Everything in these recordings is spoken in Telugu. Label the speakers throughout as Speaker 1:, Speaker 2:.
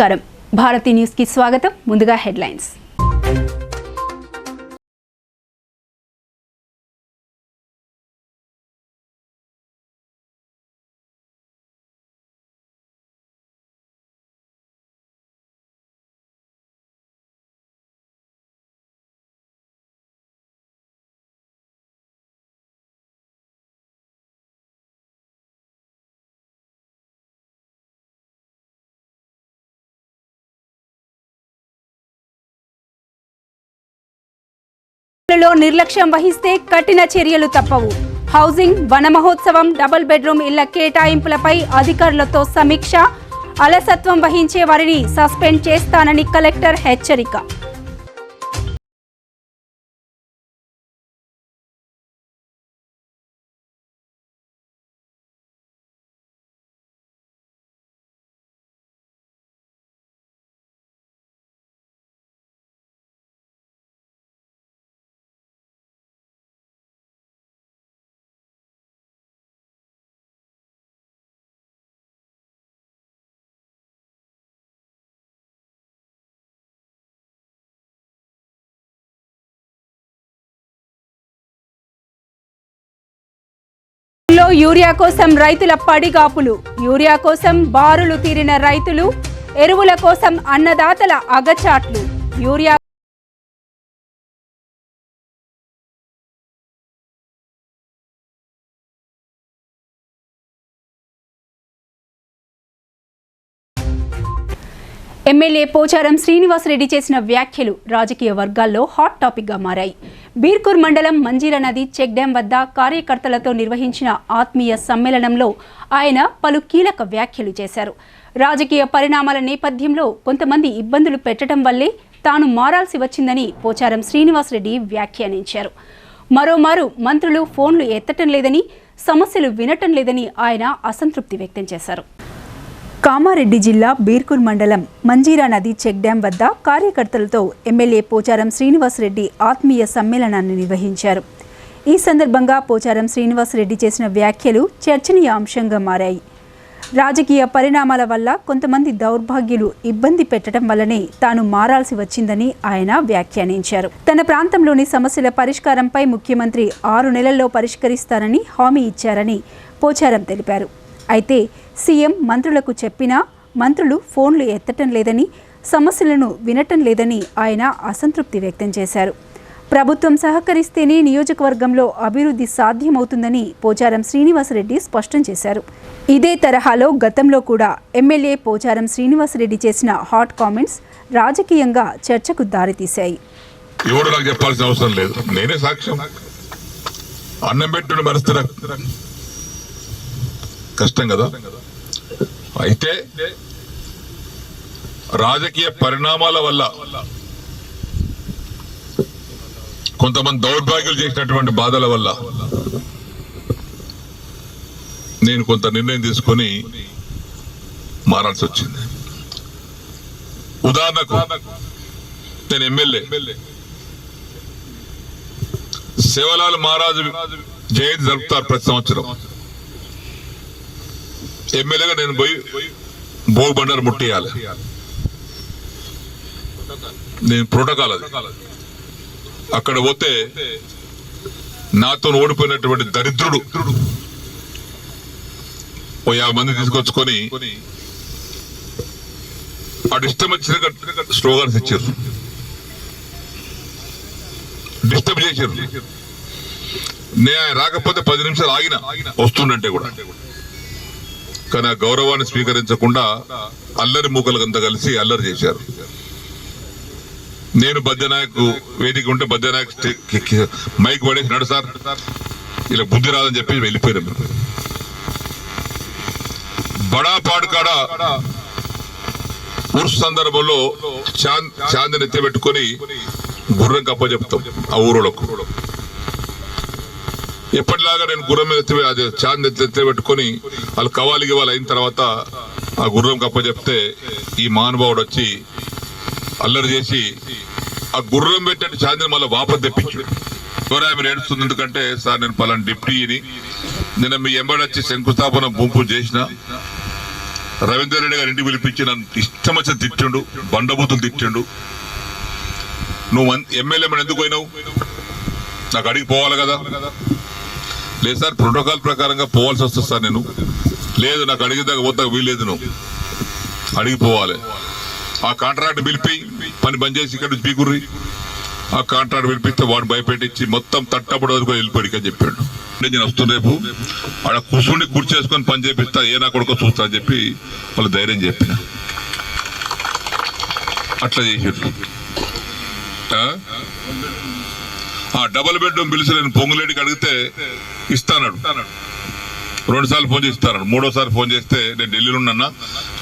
Speaker 1: నమస్కారం భారతీ న్యూస్ కి స్వాగతం ముందుగా హెడ్లైన్స్ లో నిర్లక్ష్యం వహిస్తే కఠిన చర్యలు తప్పవు. హౌసింగ్ వన మహోత్సవం డబుల్ బెడ్రూమ్ ఇళ్ల కేటాయింపులపై అధికారులతో సమీక్ష. అలసత్వం వహించే వారిని సస్పెండ్ చేస్తానని కలెక్టర్ హెచ్చరిక. యూరియా కోసం రైతుల పడిగాపులు. యూరియా కోసం బారులు తీరిన రైతులు, ఎరువుల కోసం అన్నదాతల అగచాట్లు. యూరియా ఎమ్మెల్యే పోచారం శ్రీనివాసరెడ్డి చేసిన వ్యాఖ్యలు రాజకీయ వర్గాల్లో హాట్ టాపిక్గా మారాయి. బీర్కూర్ మండలం మంజీరా నది చెక్ డ్యాం వద్ద కార్యకర్తలతో నిర్వహించిన ఆత్మీయ సమ్మేళనంలో ఆయన పలు కీలక వ్యాఖ్యలు చేశారు. రాజకీయ పరిణామాల నేపథ్యంలో కొంతమంది ఇబ్బందులు పెట్టడం వల్లే తాను మారాల్సి వచ్చిందని పోచారం శ్రీనివాసరెడ్డి వ్యాఖ్యానించారు. మరోమారు మంత్రులు ఫోన్లు ఎత్తటం లేదని, సమస్యలు వినటం లేదని ఆయన అసంతృప్తి వ్యక్తం చేశారు. కామారెడ్డి జిల్లా బీర్కూర్ మండలం మంజీరా నది చెక్ డ్యాం వద్ద కార్యకర్తలతో ఎమ్మెల్యే పోచారం శ్రీనివాసరెడ్డి ఆత్మీయ సమ్మేళనాన్ని నిర్వహించారు. ఈ సందర్భంగా పోచారం శ్రీనివాసరెడ్డి చేసిన వ్యాఖ్యలు చర్చనీయాంశంగా మారాయి. రాజకీయ పరిణామాల వల్ల కొంతమంది దౌర్భాగ్యులు ఇబ్బంది పెట్టడం వల్లనే తాను మారాల్సి వచ్చిందని ఆయన వ్యాఖ్యానించారు. తన ప్రాంతంలోని సమస్యల పరిష్కారంపై ముఖ్యమంత్రి 6 నెలల్లో పరిష్కరిస్తారని హామీ ఇచ్చారని పోచారం తెలిపారు. అయితే సీఎం మంత్రులకు చెప్పినా మంత్రులు ఫోన్లు ఎత్తటం లేదని, సమస్యలను వినటం లేదని ఆయన అసంతృప్తి వ్యక్తం చేశారు. ప్రభుత్వం సహకరిస్తేనే నియోజకవర్గంలో అభివృద్ధి సాధ్యమవుతుందని పోచారం శ్రీనివాసరెడ్డి స్పష్టం చేశారు. ఇదే తరహాలో గతంలో కూడా ఎమ్మెల్యే పోచారం శ్రీనివాసరెడ్డి చేసిన హాట్ కామెంట్స్ రాజకీయంగా చర్చకు దారితీశాయి.
Speaker 2: కష్టం కదా. అయితే రాజకీయ పరిణామాల వల్ల కొంతమంది దౌర్భాగ్యులు చేసినటువంటి బాధల వల్ల నేను కొంత నిర్ణయం తీసుకొని మారాల్సి వచ్చింది. ఉదాహరణకు నేను ఎమ్మెల్యే సేవలాల్ మహారాజు జయంతి జరుపుతారు ప్రతి సంవత్సరం. ఎమ్మెల్యేగా నేను పోయి భోగ్ బండారు ముట్టేయాలి. నేను ప్రోటోకాల్ అది. అక్కడ పోతే నాతో ఓడిపోయినటువంటి దరిద్రుడు 50 మంది తీసుకొచ్చుకొని అటు ఇష్టం వచ్చిన స్లోగన్స్ ఇచ్చారు, డిస్టర్బ్ చేశారు. నేను రాకపోతే 10 నిమిషాలు ఆగిన వస్తుండంటే కూడా, కానీ ఆ గౌరవాన్ని స్వీకరించకుండా అల్లరి మూకలకంతా కలిసి అల్లరి చేశారు. నేను బద్యనాయక్ వేదిక ఉంటే బద్యనాయక్ మైక్ పడేసి నడు సార్ ఇలా బుద్ధి రాదని చెప్పి వెళ్ళిపోయారు. బడాపాడు కాడ ఉర్స్ సందర్భంలో చాందిని ఎత్తిపెట్టుకొని గుర్రం కప్ప చెప్తాం ఆ ఊరోళ్ళకు. ఎప్పటిలాగా నేను గుర్రం మీద అది చాంది ఎత్తిపెట్టుకొని వాళ్ళు కవాలికి వాళ్ళు అయిన తర్వాత ఆ గుర్రం కప్ప చెప్తే ఈ మహానుభావుడు వచ్చి అల్లరి చేసి ఆ గుర్రం పెట్టినట్టు చాందిని మళ్ళీ వాపస్ తెప్పించాడు. ఆమె ఏడుస్తుంది. ఎందుకంటే సార్ నేను పలానా డిప్యూటీని, నేను మీ ఎంబడి వచ్చి శంకుస్థాపన గుంపు చేసిన రవీందర్ రెడ్డి గారి ఇంటికి పిలిపించి నన్ను ఇష్టం వచ్చిన తిట్టిండు, బండబూతులు తిట్టిండు. నువ్వు ఎమ్మెల్యే మన ఎందుకు పోయినావు, నాకు అడిగి పోవాలి కదా. లేదు సార్ ప్రోటోకాల్ ప్రకారంగా పోవాల్సి వస్తుంది సార్. నేను లేదు, నాకు అడిగేదాకా పోతాక వీల్లేదు, నువ్వు అడిగిపోవాలి. ఆ కాంట్రాక్ట్ పిలిపి పని బంద్ చేసి ఇక్కడ నుంచి పీకుర్రి. ఆ కాంట్రాక్ట్ పిలిపిస్తే వాడు భయపెట్టించి మొత్తం తట్టబడి వరకు వెళ్ళిపోయాడు అని చెప్పాడు. నేను వస్తున్న రేపు ఆడ కూర్చుని కూర్చేసుకొని పని చేపిస్తా, ఏ నా కొడుకో చూస్తా అని చెప్పి వాళ్ళు ధైర్యం చెప్పిన. అట్లా చేసేట్లు డబుల్ బెడ్రూమ్ పిలిచి నేను పొంగులేడికి అడిగితే ఇస్తాడు. 2 సార్లు ఫోన్ చేసి ఇస్తాడు. 3వ సారి ఫోన్ చేస్తే నేను ఢిల్లీలో ఉన్నా,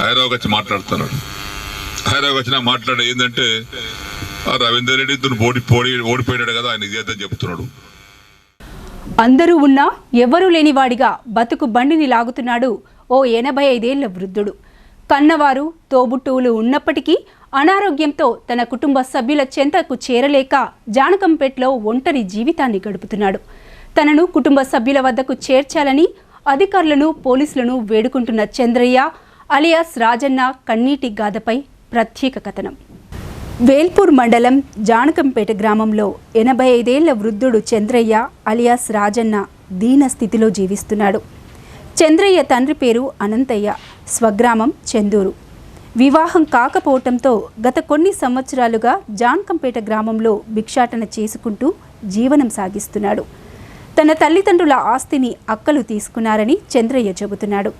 Speaker 2: హైదరాబాద్ వచ్చి మాట్లాడుతున్నాడు. హైదరాబాద్ వచ్చి నాకు మాట్లాడే ఏంటంటే రవీందర్ రెడ్డి ఓడిపోయాడు కదా, ఆయన ఇదేదని చెప్తున్నాడు.
Speaker 1: అందరూ ఉన్నా ఎవరూ లేనివాడిగా బతుకు బండిని లాగుతున్నాడు ఓ 85 ఏళ్ల వృద్ధుడు. కన్నవారు తోబుట్టువులు ఉన్నప్పటికీ అనారోగ్యంతో తన కుటుంబ సభ్యుల చెంతకు చేరలేక జానకంపేటలో ఒంటరి జీవితాన్ని గడుపుతున్నాడు. తనను కుటుంబ సభ్యుల వద్దకు చేర్చాలని అధికారులను పోలీసులను వేడుకుంటున్న చంద్రయ్య అలియాస్ రాజన్న కన్నీటి గాథపై ప్రత్యేక కథనం. వేల్పూర్ మండలం జానకంపేట గ్రామంలో 85 ఏళ్ల వృద్ధుడు చంద్రయ్య అలియాస్ రాజన్న దీన స్థితిలో జీవిస్తున్నాడు. చంద్రయ్య తండ్రి పేరు అనంతయ్య, స్వగ్రామం చందూరు. వివాహం కాకపోవటంతో గత కొన్ని సంవత్సరాలుగా జానకంపేట గ్రామంలో భిక్షాటన చేసుకుంటూ జీవనం సాగిస్తున్నాడు. తన తల్లిదండ్రుల ఆస్తిని అక్కలు తీసుకున్నారని చంద్రయ్య చెబుతున్నాడు.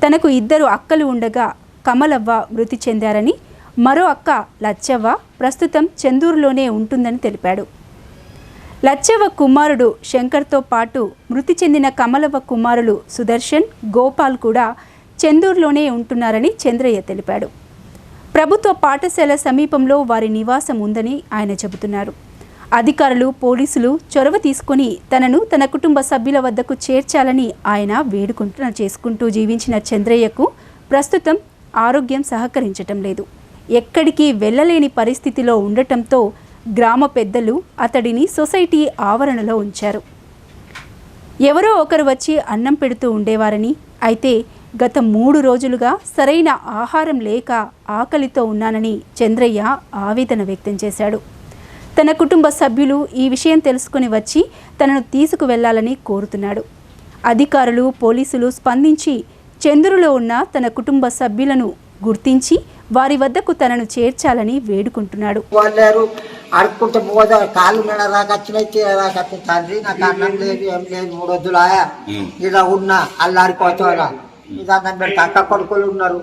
Speaker 1: తనకు 2 అక్కలు ఉండగా కమలవ్వ మృతి చెందారని, మరో అక్క లచ్చవ్వ ప్రస్తుతం చందూరులోనే ఉంటుందని తెలిపాడు. లచ్చవ్వ కుమారుడు శంకర్తో పాటు మృతి చెందిన కమలవ్వ కుమారులు సుదర్శన్, గోపాల్ కూడా చందూరులోనే ఉంటున్నారని చంద్రయ్య తెలిపాడు. ప్రభుత్వ పాఠశాల సమీపంలో వారి నివాసం ఉందని ఆయన చెబుతున్నారు. అధికారులు పోలీసులు చొరవ తీసుకుని తనను తన కుటుంబ సభ్యుల వద్దకు చేర్చాలని ఆయన చేసుకుంటూ జీవించిన చంద్రయ్యకు ప్రస్తుతం ఆరోగ్యం సహకరించటం లేదు. ఎక్కడికి వెళ్ళలేని పరిస్థితిలో ఉండటంతో గ్రామ పెద్దలు అతడిని సొసైటీ ఆవరణలో ఉంచారు. ఎవరో ఒకరు వచ్చి అన్నం పెడుతూ ఉండేవారని, అయితే గత 3 రోజులుగా సరైన ఆహారం లేక ఆకలితో ఉన్నానని చంద్రయ్య ఆవేదన వ్యక్తం చేశాడు. తన కుటుంబ సభ్యులు ఈ విషయం తెలుసుకుని వచ్చి తనను తీసుకువెళ్లాలని కోరుతున్నాడు. అధికారులు పోలీసులు స్పందించి చందూరులో ఉన్న తన కుటుంబ సభ్యులను గుర్తించి వారి వద్దకు తనను చేర్చాలని వేడుకుంటున్నాడు.
Speaker 3: వాళ్ళు అడుక్కుంటూ పోదా, కాళ్ళు మీద రాకొచ్చినాయి, చీర రాకొచ్చిన తండ్రి, నాకు అన్నం లేదు ఏం లేదు, 3 రోజులాయా ఇలా ఉన్నా అల్లాడిపోతా. ఇది అన్నం పెడితే అక్క కొడుకులు ఉన్నారు,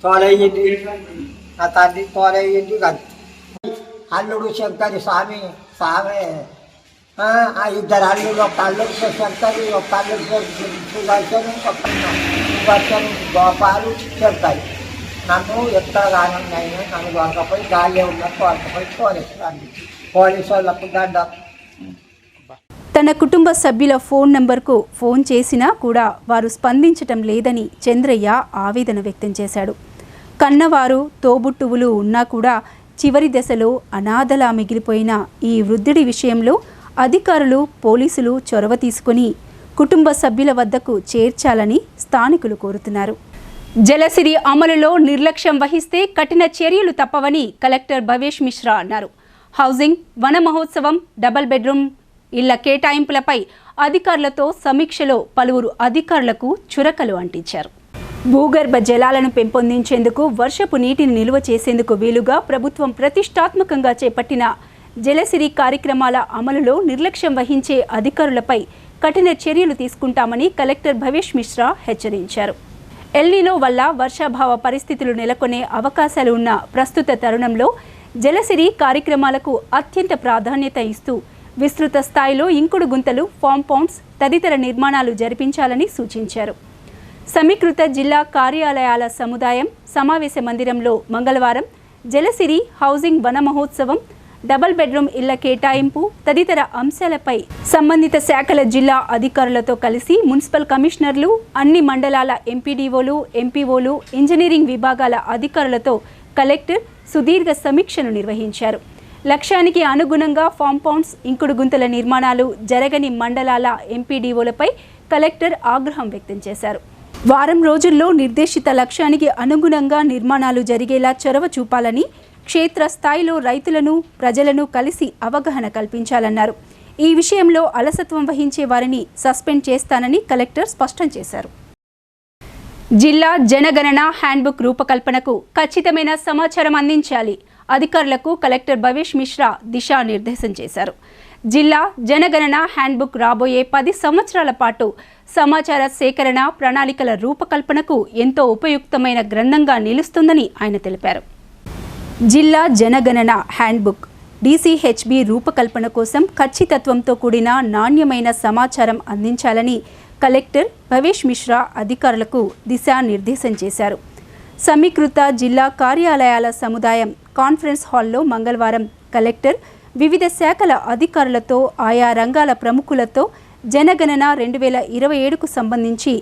Speaker 3: తోలయ్యింది నా తండ్రి, తోలయ్యింది. అల్లుడు శంకరి స్వామి 2 అల్లుడు, ఒక అల్లుడు శంకరి, ఒక అల్లుడు సుదర్శను, ఒక సుదర్శను గోపాలు శంకరి. నన్ను ఎక్కడ కానున్నాయి, నన్ను దొరకపోయి గాలి ఉన్నట్టు దొరకపోయి పోలీసు వాళ్ళకు దండ.
Speaker 1: తన కుటుంబ సభ్యుల ఫోన్ నంబర్కు ఫోన్ చేసినా కూడా వారు స్పందించటం లేదని చంద్రయ్య ఆవేదన వ్యక్తం చేశాడు. కన్నవారు తోబుట్టువులు ఉన్నా కూడా చివరి దశలో అనాథలా మిగిలిపోయిన ఈ వృద్ధుడి విషయంలో అధికారులు పోలీసులు చొరవ తీసుకుని కుటుంబ సభ్యుల వద్దకు చేర్చాలని స్థానికులు కోరుతున్నారు. జలసిరి అమలులో నిర్లక్ష్యం వహిస్తే కఠిన చర్యలు తప్పవని కలెక్టర్ భవేష్ మిశ్రా అన్నారు. హౌసింగ్, వన మహోత్సవం, డబుల్ బెడ్రూమ్ ఇళ్ల కేటాయింపులపై అధికారులతో సమీక్షలో పలువురు అధికారులకు చురకలు అంటించారు. భూగర్భ జలాలను పెంపొందించేందుకు వర్షపు నీటిని నిల్వ చేసేందుకు వీలుగా ప్రభుత్వం ప్రతిష్టాత్మకంగా చేపట్టిన జలసిరి కార్యక్రమాల అమలులో నిర్లక్ష్యం వహించే అధికారులపై కఠిన చర్యలు తీసుకుంటామని కలెక్టర్ భవేష్ మిశ్రా హెచ్చరించారు. ఎల్నినో వల్ల వర్షాభావ పరిస్థితులు నెలకొనే అవకాశాలు ఉన్న ప్రస్తుత తరుణంలో జలసిరి కార్యక్రమాలకు అత్యంత ప్రాధాన్యత ఇస్తూ విస్తృత స్థాయిలో ఇంకుడు గుంతలు, ఫామ్ పౌండ్స్ తదితర నిర్మాణాలు జరిపించాలని సూచించారు. సమీకృత జిల్లా కార్యాలయాల సముదాయం సమావేశ మందిరంలో మంగళవారం జలసిరి, హౌసింగ్, వన మహోత్సవం, డబుల్ బెడ్రూమ్ ఇళ్ల కేటాయింపు తదితర అంశాలపై సంబంధిత శాఖల జిల్లా అధికారులతో కలిసి మున్సిపల్ కమిషనర్లు, అన్ని మండలాల ఎంపీడీఓలు, ఎంపీఓలు, ఇంజనీరింగ్ విభాగాల అధికారులతో కలెక్టర్ సుదీర్ఘ సమీక్షను నిర్వహించారు. లక్ష్యానికి అనుగుణంగా ఫామ్ పౌండ్స్, ఇంకుడు గుంతల నిర్మాణాలు జరగని మండలాల ఎంపీడీఓలపై కలెక్టర్ ఆగ్రహం వ్యక్తం చేశారు. వారం రోజుల్లో నిర్దేశిత లక్ష్యానికి అనుగుణంగా నిర్మాణాలు జరిగేలా చొరవ చూపాలని, క్షేత్రస్థాయిలో రైతులను, ప్రజలను కలిసి అవగాహన కల్పించాలన్నారు. ఈ విషయంలో అలసత్వం వహించే వారిని సస్పెండ్ చేస్తానని కలెక్టర్ స్పష్టం చేశారు. జిల్లా జనగణన హ్యాండ్బుక్ రూపకల్పనకు ఖచ్చితమైన సమాచారం అందించాలి. అధికారులకు కలెక్టర్ భవేష్ మిశ్రా దిశానిర్దేశం చేశారు. జిల్లా జనగణన హ్యాండ్బుక్ రాబోయే 10 సంవత్సరాల పాటు సమాచార సేకరణ ప్రణాళికల రూపకల్పనకు ఎంతో ఉపయుక్తమైన గ్రంథంగా నిలుస్తుందని ఆయన తెలిపారు. జిల్లా జనగణన హ్యాండ్బుక్ DCHB రూపకల్పన కోసం ఖచ్చితత్వంతో కూడిన నాణ్యమైన సమాచారం అందించాలని కలెక్టర్ భవేష్ మిశ్రా అధికారులకు దిశానిర్దేశం చేశారు. సమీకృత జిల్లా కార్యాలయాల సముదాయం కాన్ఫరెన్స్ హాల్లో మంగళవారం కలెక్టర్ వివిధ శాఖల అధికారులతో, ఆయా రంగాల ప్రముఖులతో జనగణన 2027కు సంబంధించి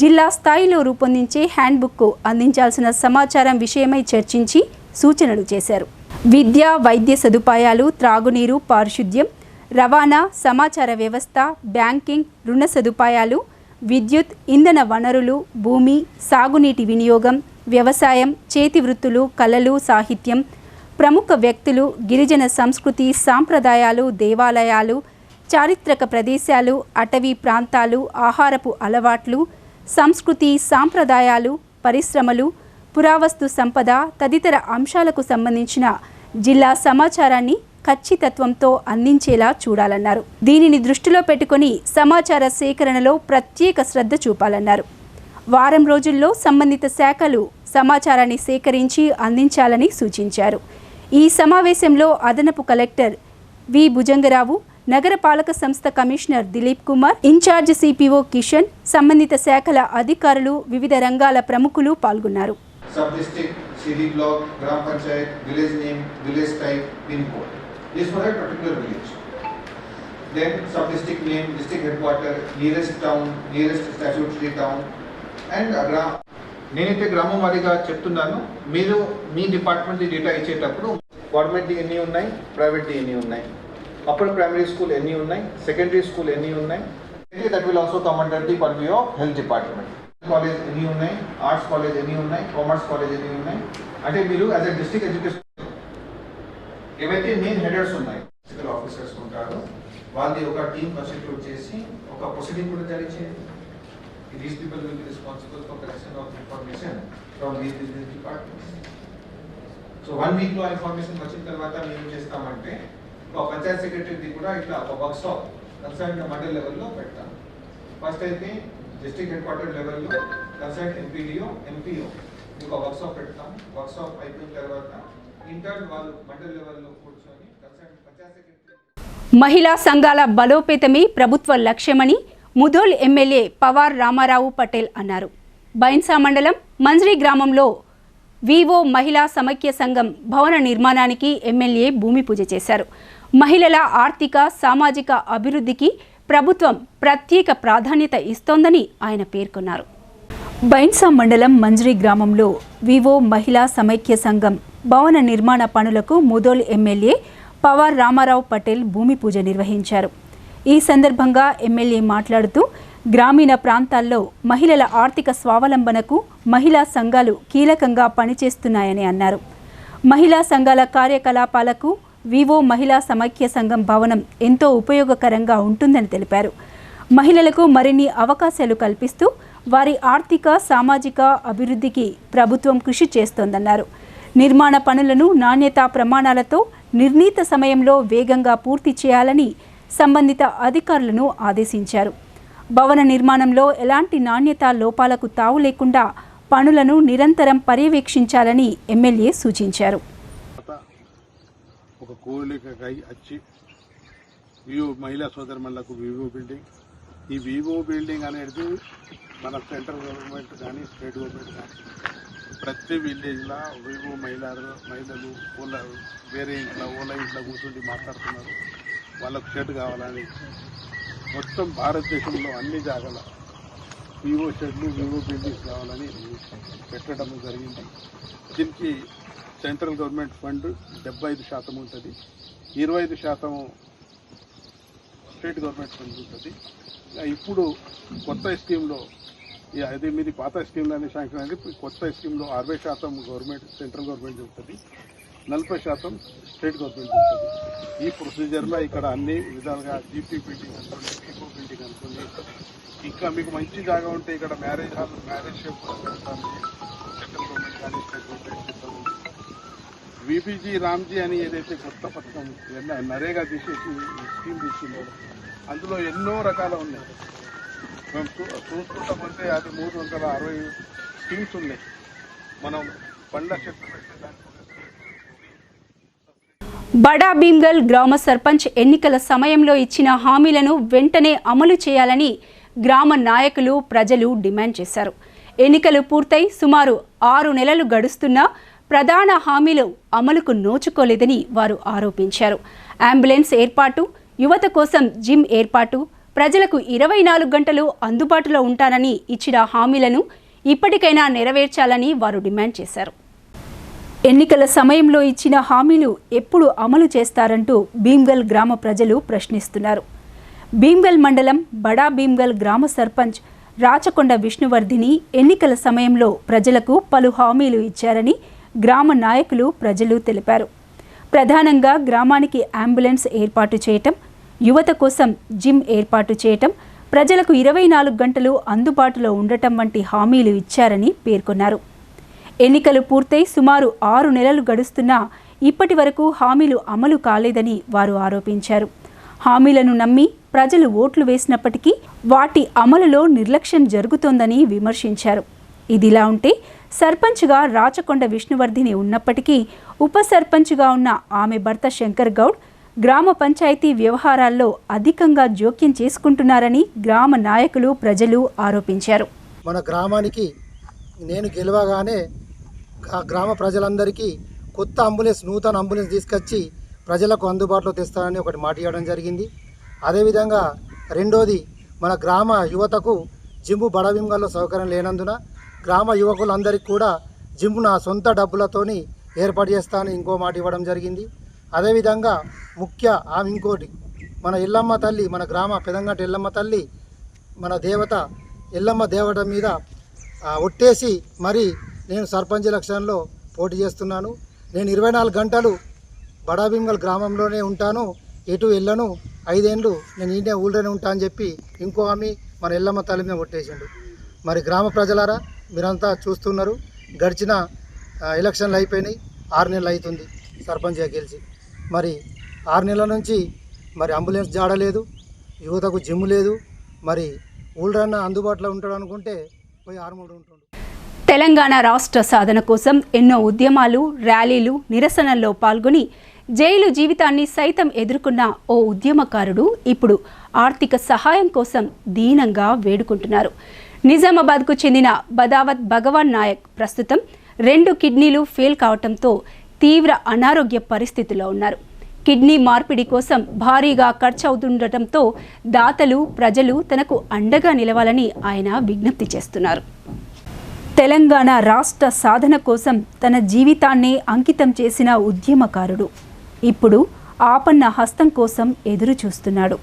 Speaker 1: జిల్లా స్థాయిలో రూపొందించే హ్యాండ్బుక్కు అందించాల్సిన సమాచారం విషయమై చర్చించి సూచనలు చేశారు. విద్య, వైద్య సదుపాయాలు, త్రాగునీరు, పారిశుద్ధ్యం, రవాణా, సమాచార వ్యవస్థ, బ్యాంకింగ్, రుణ సదుపాయాలు, విద్యుత్, ఇంధన వనరులు, భూమి, సాగునీటి వినియోగం, వ్యవసాయం, చేతి వృత్తులు, కళలు, సాహిత్యం, ప్రముఖ వ్యక్తులు, గిరిజన సంస్కృతి, సాంప్రదాయాలు, దేవాలయాలు, చారిత్రక ప్రదేశాలు, అటవీ ప్రాంతాలు, ఆహారపు అలవాట్లు, సంస్కృతి, సాంప్రదాయాలు, పరిశ్రమలు, పురావస్తు సంపద తదితర అంశాలకు సంబంధించిన జిల్లా సమాచారాన్ని ఖచ్చితత్వంతో అందించేలా చూడాలన్నారు. దీనిని దృష్టిలో పెట్టుకొని సమాచార సేకరణలో ప్రత్యేక శ్రద్ధ చూపాలన్నారు. వారం రోజుల్లో సంబంధిత శాఖలు సమాచారాన్ని సేకరించి అందించాలని సూచించారు. ఈ సమావేశంలో అదనపు కలెక్టర్ వి భుజంగరావు, నగరపాలక సంస్థ commissioner Dilip Kumar, in charge CPO Kishan, సంబంధిత శాఖల అధికారులు, వివిధ రంగాల ప్రముఖులు పాల్గొన్నారు.
Speaker 4: Sub district, CD block, Gram Panchayat, village name, village type, pin code. This for a particular village. Then sub district name, district headquarter, nearest town, nearest statutory town, and gram. నేనైతే గ్రామం వారీగా చెప్తున్నాను. మీరు మీ డిపార్ట్మెంట్ డేటా ఇచ్చేటప్పుడు గవర్నమెంట్ ఎన్ని ఉన్నాయి, ప్రైవేట్ ఎన్ని ఉన్నాయి, అప్పర్ ప్రైమరీ స్కూల్ ఎన్ని ఉన్నాయి, సెకండరీ స్కూల్ ఎన్ని ఉన్నాయి, that will also come under the purview of health department. College ఎన్ని ఉన్నాయి, ఆర్ట్స్ కాలేజ్ ఎన్ని ఉన్నాయి, కామర్స్ కాలేజ్ ఎన్ని ఉన్నాయి, అంటే మీరు యాజ్ ఎ డిస్ట్రిక్ట్ ఎడ్యుకేషన్ ఏవైతే మెయిన్ హెడర్స్ ఉన్నాయి, ఫిజికల్ ఆఫీసర్స్ ఉంటారో వాళ్ళది ఒక టీమ్ కాన్స్టిట్యూట్ చేసి ఒక ప్రొసీడింగ్ కూడా జారీ చేయండి. These people will be responsible for collection of information from these departments. So 1 week లో ఇన్ఫర్మేషన్ వచ్చిన తర్వాత మేము ఏం చేస్తామంటే ఒక పంచాయత్ సెక్రటరీది కూడా ఇట్లా ఒక వర్క్ షాప్ కన్సర్న్ మండల్ లెవెల్లో పెడతాం. ఫస్ట్ అయితే డిస్ట్రిక్ట్ హెడ్ క్వార్టర్ లెవెల్లో కన్సర్న్ ఎంపీడీఓ, ఎంపీఓ ఒక వర్క్ షాప్ పెడతాం. వర్క్ షాప్ అయిపోయిన తర్వాత ఇంటర్న్ వాళ్ళు మండల్ లెవెల్లో కూర్చొని కన్సర్న్ పంచాయత్ సెక్రటరీ.
Speaker 1: మహిళా సంఘాల బలోపేతమే ప్రభుత్వ లక్ష్యమని ముధోల్ ఎమ్మెల్యే పవార్ రామారావు పటేల్ అన్నారు. బైన్సా మండలం మంజ్రీ గ్రామంలో వివో మహిళా సమైక్య సంఘం భవన నిర్మాణానికి ఎమ్మెల్యే భూమి పూజ చేశారు. మహిళల ఆర్థిక, సామాజిక అభివృద్ధికి ప్రభుత్వం ప్రత్యేక ప్రాధాన్యత ఇస్తోందని ఆయన పేర్కొన్నారు. బైన్సా మండలం మంజ్రీ గ్రామంలో వివో మహిళా సమైక్య సంఘం భవన నిర్మాణ పనులకు ముధోల్ ఎమ్మెల్యే పవార్ రామారావు పటేల్ భూమి పూజ నిర్వహించారు. ఈ సందర్భంగా ఎమ్మెల్యే మాట్లాడుతూ గ్రామీణ ప్రాంతాల్లో మహిళల ఆర్థిక స్వావలంబనకు మహిళా సంఘాలు కీలకంగా పనిచేస్తున్నాయని అన్నారు. మహిళా సంఘాల కార్యకలాపాలకు వివో మహిళా సమైక్య సంఘం భవనం ఎంతో ఉపయోగకరంగా ఉంటుందని తెలిపారు. మహిళలకు మరిన్ని అవకాశాలు కల్పిస్తూ వారి ఆర్థిక, సామాజిక అభివృద్ధికి ప్రభుత్వం కృషి చేస్తోందన్నారు. నిర్మాణ పనులను నాణ్యతా ప్రమాణాలతో నిర్ణీత సమయంలో వేగంగా పూర్తి చేయాలని సంబంధిత అధికారులను ఆదేశించారు. భవన నిర్మాణంలో ఎలాంటి నాణ్యతా లోపాలకు తావు లేకుండా పనులను నిరంతరం పర్యవేక్షించాలని ఎమ్మెల్యే సూచించారు.
Speaker 5: ఒక కోరికై వచ్చి వివో మహిళా సోదరులకు వివో బిల్డింగ్, ఈ వివో బిల్డింగ్ అనేది మన సెంట్రల్ గవర్నమెంట్ కానీ స్టేట్ గవర్నమెంట్ కానీ ప్రతి విలేజ్లో వివో మహిళలు వేరే ఇంట్లో ఓలా ఇంట్లో కూర్చుండి మాట్లాడుతున్నారు. వాళ్ళకు షెడ్ కావాలని మొత్తం భారతదేశంలో అన్ని జాగాల వివో షెడ్లు, వివో బిల్డింగ్స్ కావాలని పెట్టడం జరిగింది. దీనికి సెంట్రల్ గవర్నమెంట్ ఫండ్ 75% ఉంటుంది, 25% స్టేట్ గవర్నమెంట్ ఫండ్ ఉంటుంది. ఇప్పుడు కొత్త స్కీమ్లో అది మీది పాత స్కీమ్లోనే శాంక్షన్ అయింది. కొత్త స్కీమ్లో 60% గవర్నమెంట్ సెంట్రల్ గవర్నమెంట్ ఉంటుంది, 40% స్టేట్ గవర్నమెంట్ ఉంటుంది. ఈ ప్రొసీజర్లో ఇక్కడ అన్ని విధాలుగా జీపీ బిల్డింగ్ అనుకోండి, పీపో బిల్డింగ్ అనుకోండి, ఇంకా మీకు మంచి జాగా ఉంటే ఇక్కడ మ్యారేజ్ హాల్, మ్యారేజ్ షేప్ పెడతాను. సెంట్రల్ గవర్నమెంట్ కానీ స్టేట్ గవర్నమెంట్ చెప్తాను. విబీజీ రామ్జీ అని ఏదైతే కొత్త పథకం నరేగా తీసేసి స్కీమ్ తీసిందో అందులో ఎన్నో రకాలు ఉన్నాయి. మేము చూసుకుంటామంటే అది 360 స్కీమ్స్ ఉన్నాయి. మనం పండ్ల చెట్లు పెట్టేదానికి
Speaker 1: బడా భీమ్గల్ గ్రామ సర్పంచ్ ఎన్నికల సమయంలో ఇచ్చిన హామీలను వెంటనే అమలు చేయాలని గ్రామ నాయకులు, ప్రజలు డిమాండ్ చేశారు. ఎన్నికలు పూర్తయి సుమారు 6 నెలలు గడుస్తున్నా ప్రధాన హామీలు అమలుకు నోచుకోలేదని వారు ఆరోపించారు. అంబులెన్స్ ఏర్పాటు, యువత కోసం జిమ్ ఏర్పాటు, ప్రజలకు 24 గంటలు అందుబాటులో ఉంటానని ఇచ్చిన హామీలను ఇప్పటికైనా నెరవేర్చాలని వారు డిమాండ్ చేశారు. ఎన్నికల సమయంలో ఇచ్చిన హామీలు ఎప్పుడు అమలు చేస్తారంటూ భీమ్గల్ గ్రామ ప్రజలు ప్రశ్నిస్తున్నారు. భీమ్గల్ మండలం బడా భీమ్గల్ గ్రామ సర్పంచ్ రాచకొండ విష్ణువర్ధిని ఎన్నికల సమయంలో ప్రజలకు పలు హామీలు ఇచ్చారని గ్రామ నాయకులు, ప్రజలు తెలిపారు. ప్రధానంగా గ్రామానికి అంబులెన్స్ ఏర్పాటు చేయటం, యువత కోసం జిమ్ ఏర్పాటు చేయటం, ప్రజలకు 24 గంటలు అందుబాటులో ఉండటం వంటి హామీలు ఇచ్చారని పేర్కొన్నారు. ఎన్నికలు పూర్తయి సుమారు 6 నెలలు గడుస్తున్నా ఇప్పటి వరకు హామీలు అమలు కాలేదని వారు ఆరోపించారు. హామీలను నమ్మి ప్రజలు ఓట్లు వేసినప్పటికీ వాటి అమలులో నిర్లక్ష్యం జరుగుతోందని విమర్శించారు. ఇదిలా ఉంటే సర్పంచ్గా రాచకొండ విష్ణువర్ధిని ఉన్నప్పటికీ ఉప సర్పంచ్గా ఉన్న ఆమె భర్త శంకర్ గౌడ్ గ్రామ పంచాయతీ వ్యవహారాల్లో అధికంగా జోక్యం చేసుకుంటున్నారని గ్రామ నాయకులు, ప్రజలు ఆరోపించారు.
Speaker 6: మన గ్రామానికి నేను గెలవగానే గ్రామ ప్రజలందరికీ కొత్త అంబులెన్స్, నూతన అంబులెన్స్ తీసుకొచ్చి ప్రజలకు అందుబాటులో తెస్తానని ఒకటి మాట ఇవ్వడం జరిగింది. అదేవిధంగా రెండోది, మన గ్రామ యువతకు జిమ్ము బడా భీమ్గల్లో సౌకర్యం లేనందున గ్రామ యువకులందరికీ కూడా జిమ్ము నా సొంత డబ్బులతోని ఏర్పాటు చేస్తానని ఇంకో మాట ఇవ్వడం జరిగింది. అదేవిధంగా ఇంకోటి, మన ఎల్లమ్మ తల్లి, మన గ్రామ పెదంగంట ఎల్లమ్మ తల్లి, మన దేవత ఎల్లమ్మ దేవత మీద ఒట్టేసి మరి నేను సర్పంచ్ ఎలక్షన్లో పోటీ చేస్తున్నాను. నేను 24 గంటలు బడా భీమ్గల్ గ్రామంలోనే ఉంటాను, ఎటు వెళ్ళను, 5 ఏళ్ళు నేను ఈయనే ఊళ్ళోనే ఉంటా అని చెప్పి ఇంకో ఆమె మన ఎల్లమ్మ తల్లి మీద ఒట్టేసిండు. మరి గ్రామ ప్రజలారా మీరంతా చూస్తున్నారు, గడిచిన ఎలక్షన్లు అయిపోయినాయి, 6 నెలలు అవుతుంది సర్పంచ్గా గెలిచి. మరి 6 నెలల నుంచి మరి అంబులెన్స్ జాడలేదు, యువతకు జిమ్ లేదు, మరి ఊళ్ళన్నా అందుబాటులో ఉంటాడు అనుకుంటే పోయి 6 ఉంటుండు.
Speaker 1: తెలంగాణ రాష్ట్ర సాధన కోసం ఎన్నో ఉద్యమాలు, ర్యాలీలు, నిరసనల్లో పాల్గొని జైలు జీవితాన్ని సైతం ఎదుర్కొన్న ఓ ఉద్యమకారుడు ఇప్పుడు ఆర్థిక సహాయం కోసం దీనంగా వేడుకుంటున్నారు. నిజామాబాద్కు చెందిన బదావత్ భగవాన్ నాయక్ ప్రస్తుతం 2 కిడ్నీలు ఫెయిల్ కావడంతో తీవ్ర అనారోగ్య పరిస్థితిలో ఉన్నారు. కిడ్నీ మార్పిడి కోసం భారీగా ఖర్చు అవుతుండటంతో దాతలు, ప్రజలు తనకు అండగా నిలవాలని ఆయన విజ్ఞప్తి చేస్తున్నారు. తెలంగాణ రాష్ట్ర సాధన కోసం తన జీవితాన్నే అంకితం చేసిన ఉద్యమకారుడు ఇప్పుడు ఆపన్న హస్తం కోసం ఎదురు చూస్తున్నాడు.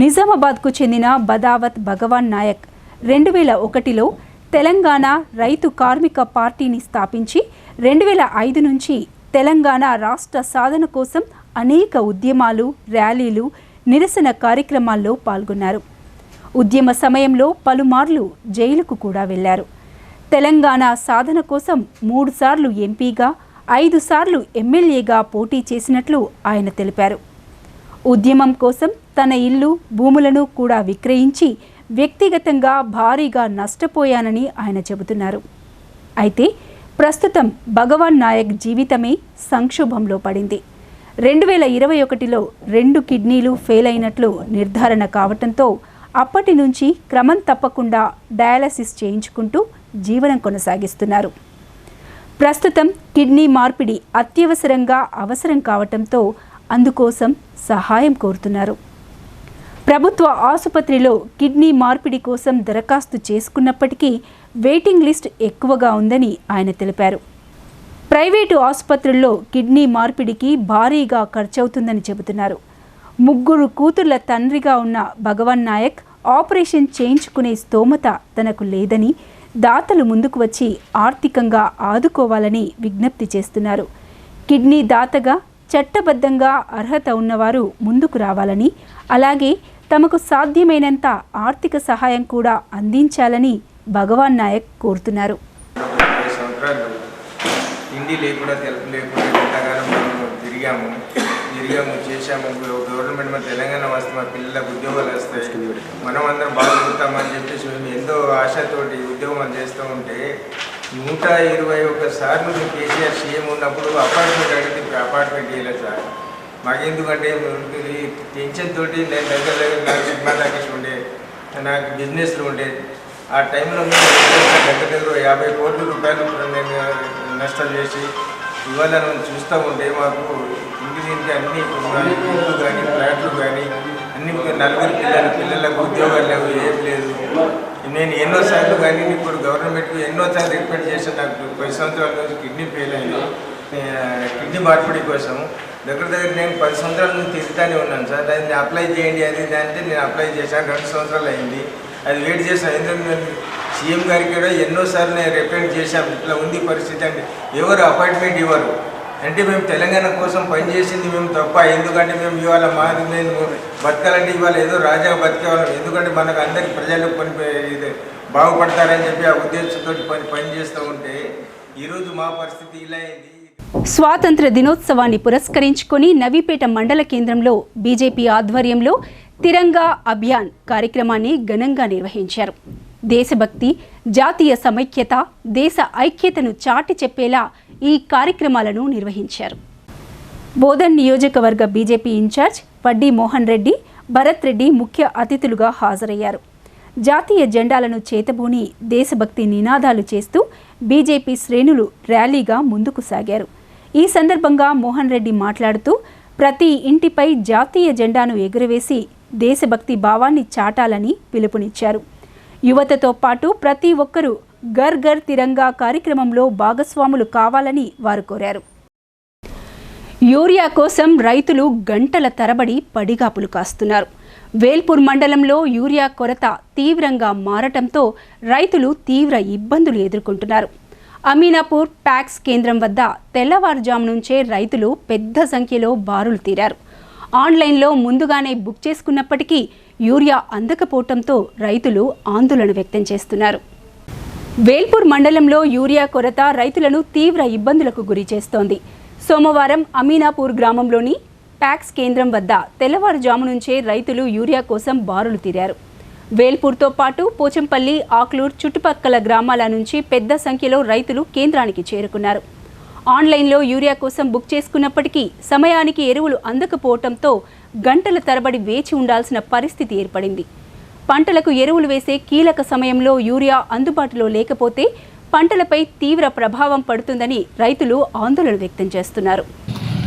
Speaker 1: నిజామాబాద్కు చెందిన బదావత్ భగవాన్ నాయక్ 2001లో తెలంగాణ రైతు కార్మిక పార్టీని స్థాపించి 2005 నుంచి తెలంగాణ రాష్ట్ర సాధన కోసం అనేక ఉద్యమాలు, ర్యాలీలు, నిరసన కార్యక్రమాల్లో పాల్గొన్నారు. ఉద్యమ సమయంలో పలుమార్లు జైలుకు కూడా వెళ్లారు. తెలంగాణ సాధన కోసం 3 సార్లు ఎంపీగా, 5 సార్లు ఎమ్మెల్యేగా పోటీ చేసినట్లు ఆయన తెలిపారు. ఉద్యమం కోసం తన ఇల్లు, భూములను కూడా విక్రయించి వ్యక్తిగతంగా భారీగా నష్టపోయానని ఆయన చెబుతున్నారు. అయితే ప్రస్తుతం భగవాన్ నాయక్ జీవితమే సంక్షోభంలో పడింది. 2021లో 2 కిడ్నీలు ఫెయిల్ అయినట్లు నిర్ధారణ కావటంతో అప్పటి నుంచి క్రమం తప్పకుండా డయాలసిస్ చేయించుకుంటూ జీవనం కొనసాగిస్తున్నారు. ప్రస్తుతం కిడ్నీ మార్పిడి అత్యవసరంగా అవసరం కావటంతో అందుకోసం సహాయం కోరుతున్నారు. ప్రభుత్వ ఆసుపత్రిలో కిడ్నీ మార్పిడి కోసం దరఖాస్తు చేసుకున్నప్పటికీ వెయిటింగ్ లిస్ట్ ఎక్కువగా ఉందని ఆయన తెలిపారు. ప్రైవేటు ఆసుపత్రుల్లో కిడ్నీ మార్పిడికి భారీగా ఖర్చవుతుందని చెబుతున్నారు. 3 కూతుర్ల తండ్రిగా ఉన్న భగవాన్ నాయక్ ఆపరేషన్ చేయించుకునే స్తోమత తనకు లేదని దాతలు ముందుకు వచ్చి ఆర్థికంగా ఆదుకోవాలని విజ్ఞప్తి చేస్తున్నారు. కిడ్నీ దాతగా చట్టబద్ధంగా అర్హత ఉన్నవారు ముందుకు రావాలని, అలాగే తమకు సాధ్యమైనంత ఆర్థిక సహాయం కూడా అందించాలని భగవాన్ నాయక్ కోరుతున్నారు.
Speaker 7: హిందీ లేకుండా తెలుగు లేకుండా ఎంతగానో మనం తిరిగాము చేశాము. గవర్నమెంట్ మన తెలంగాణ వస్తే మా పిల్లలకు ఉద్యోగాలు వస్తాయి, మనం అందరం బాగుంటామని చెప్పేసి మేము ఎంతో ఆశతోటి ఉద్యోగం చేస్తూ ఉంటే 121 సార్లు కేసీఆర్ సీఎం ఉన్నప్పుడు అపార్ట్మెంట్ అడిగితే అపార్ట్మెంట్ ఇవ్వలేదు సార్. మాకెందుకంటే టెన్షన్ తోటి నేను దగ్గర నాకు సినిమా తాకేసి ఉండే, నాకు బిజినెస్లు ఉండే. ఆ టైంలో మేము దగ్గర 50 కోట్ల రూపాయలు నేను నష్టం చేసి ఇవాళ మనం చూస్తూ ఉంటే మాకు ఇంటికి అన్ని ఇల్లు కానీ ఫ్లాట్లు కానీ అన్ని నలుగురు పిల్లలకు ఉద్యోగాలు లేవు, ఏం లేదు. నేను ఎన్నోసార్లు కానీ ఇప్పుడు గవర్నమెంట్కి ఎన్నోసార్లు రిక్వెస్ట్ చేశాను. నాకు 10 సంవత్సరాల నుంచి కిడ్నీ ఫెయిల్ అయింది, కిడ్నీ మార్పిడి కోసం దగ్గర నేను 10 సంవత్సరాల నుంచి తిరుగుతూనే ఉన్నాను సార్. దాన్ని అప్లై చేయండి అది అంటే నేను అప్లై చేశాను, 2 సంవత్సరాలు అయింది. అది వెయిట్ చేశాను. ఎందుకంటే సీఎం గారికి కూడా ఎన్నోసార్లు నేను రిప్రజెంట్ చేశాను, ఇట్లా ఉంది పరిస్థితి అంటే ఎవరు అపాయింట్మెంట్ ఇవ్వరు. అంటే మేము తెలంగాణ కోసం పనిచేసింది మేము తప్ప. ఎందుకంటే మేము ఇవాళ మాది మేము బతకాలంటే ఇవాళ ఏదో రాజాగా బతికేవాళ్ళం. ఎందుకంటే మనకు అందరికి ప్రజలకు ఇది బాగుపడతారని చెప్పి ఆ ఉద్దేశంతో పని చేస్తూ ఉంటే ఈరోజు మా పరిస్థితి ఇలా అయింది.
Speaker 1: స్వాతంత్ర దినోత్సవాన్ని పురస్కరించుకొని నవీపేట మండల కేంద్రంలో బీజేపీ ఆధ్వర్యంలో తిరంగా అభియాన్ కార్యక్రమాన్ని ఘనంగా నిర్వహించారు. దేశభక్తి, జాతీయ సమైక్యత, దేశ ఐక్యతను చాటి చెప్పేలా ఈ కార్యక్రమాలను నిర్వహించారు. బోధన్ నియోజకవర్గ బీజేపీ ఇన్ఛార్జ్ వడ్డీ మోహన్ రెడ్డి, భరత్ రెడ్డి ముఖ్య అతిథులుగా హాజరయ్యారు. జాతీయ జెండాలను చేతబూని దేశభక్తి నినాదాలు చేస్తూ బీజేపీ శ్రేణులు ర్యాలీగా ముందుకు సాగారు. ఈ సందర్భంగా మోహన్ రెడ్డి మాట్లాడుతూ ప్రతి ఇంటిపై జాతీయ జెండాను ఎగురవేసి దేశభక్తి భావాన్ని చాటాలని పిలుపునిచ్చారు. యువతతో పాటు ప్రతి ఒక్కరూ ఘర్ ఘర్ తిరంగా కార్యక్రమంలో భాగస్వాములు కావాలని వారు కోరారు. యూరియా కోసం రైతులు గంటల తరబడి పడిగాపులు కాస్తున్నారు. వేల్పూర్ మండలంలో యూరియా కొరత తీవ్రంగా మారటంతో రైతులు తీవ్ర ఇబ్బందులు ఎదుర్కొంటున్నారు. అమీనాపూర్ ప్యాక్స్ కేంద్రం వద్ద తెల్లవారుజాము నుంచే రైతులు పెద్ద సంఖ్యలో బారులు తీరారు. ఆన్లైన్లో ముందుగానే బుక్ చేసుకున్నప్పటికీ యూరియా అందకపోవడంతో రైతులు ఆందోళన వ్యక్తం చేస్తున్నారు. వేల్పూర్ మండలంలో యూరియా కొరత రైతులను తీవ్ర ఇబ్బందులకు గురి చేస్తోంది. సోమవారం అమీనాపూర్ గ్రామంలోని ప్యాక్స్ కేంద్రం వద్ద తెల్లవారుజాము నుంచే రైతులు యూరియా కోసం బారులు తీరారు. వేల్పూర్తో పాటు పోచంపల్లి, ఆక్లూర్ చుట్టుపక్కల గ్రామాల నుంచి పెద్ద సంఖ్యలో రైతులు కేంద్రానికి చేరుకున్నారు. ఆన్లైన్లో యూరియా కోసం బుక్ చేసుకున్నప్పటికీ సమయానికి ఎరువులు అందకపోవడంతో గంటల తరబడి వేచి ఉండాల్సిన పరిస్థితి ఏర్పడింది. పంటలకు ఎరువులు వేసే కీలక సమయంలో యూరియా అందుబాటులో లేకపోతే పంటలపై తీవ్ర ప్రభావం పడుతుందని రైతులు ఆందోళన వ్యక్తం చేస్తున్నారు.